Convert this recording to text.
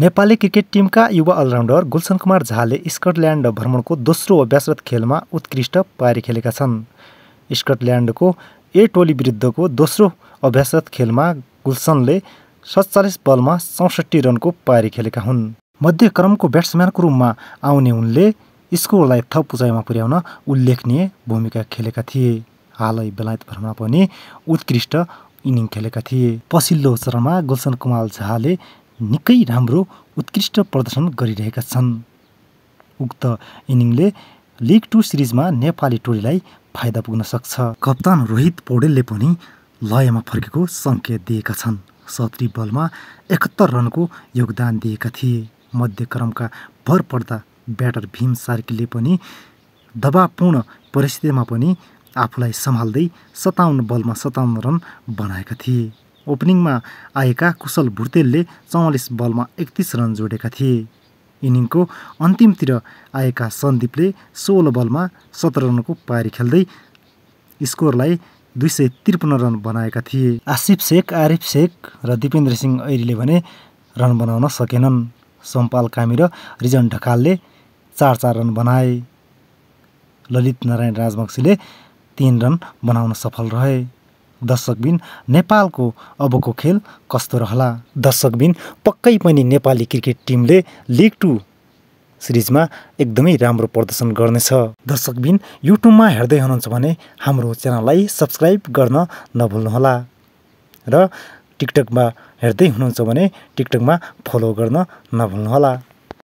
Nepali cricket टिमका युवा all-rounder Gulsan Kumar झाले Scotland भ्रमणको दोस्रो अभ्यासरत खेलमा उत्कृष्ट पारी खेलेका छन्। स्कटल्यान्डको ए टोली विरुद्धको दोस्रो अभ्यासरत खेलमा गुलसनले 47 बलमा 64 रनको पारी खेलेका हुन्। मध्यक्रमको ब्याट्सम्यानको रूपमा आउने उनले स्कोरलाई थप उचाइमा पुर्याउन उल्लेखनीय भूमिका खेलेका थिए। हालै बेलायत भ्रमणमा पनि उत्कृष्ट इनिङ खेलेका थिए। पछिल्लो चरणमा गुलसन कुमार झाले निकै राम्रो उत्कृष्ट प्रदर्शन गरिरहेका छन्। उक्त इनिङले लिग 2 सिरिजमा नेपाली टोलीलाई फाइदा पुग्न सक्छ। कप्तान रोहित पौडेलले पनि लयमा फर्केको सङ्केत दिएका छन्। 70 बलमा 71 रनको योगदान दिएका थिए। मध्यक्रमका भरपर्दा ब्याटर भीम सार्कीले पनि दबावपूर्ण परिस्थितिमा पनि आफूलाई सम्हाल्दै 57 बलमा 57 रन बनाएका थिए। ओपनिङमा आएका कुशल भुर्तेलले 44 बलमा 31 रन जोडेका थिए। इनिङको अन्तिमतिर आएका सन्दीपले 16 बलमा 17 रनको पारी खेल्दै स्कोरलाई 253 रन बनाएका थिए। आसिफ शेख, आरिफ शेख र दिपेन्द्र सिंह ऐरीले भने रन बनाउन सकेनन्। सोमपाल कामी र रिजन ढकालले 4-4 रन बनाए। ललित नारायण राजवंशीले 3 रन बनाउन सफल रहे। दर्शकबिन नेपालको अबको खेल कस्तो रहला? दर्शकबिन पक्कै पनि नेपाली क्रिकेट टिमले लिग 2 सिरिजमा एकदमै राम्रो प्रदर्शन गर्नेछ। दर्शकबिन युट्युबमा हेर्दै हुनुहुन्छ भने हाम्रो च्यानललाई सब्सक्राइब गर्न नभुल्नुहोला र टिकटकमा हेर्दै हुनुहुन्छ भने टिकटकमा फलो गर्न नभुल्नुहोला।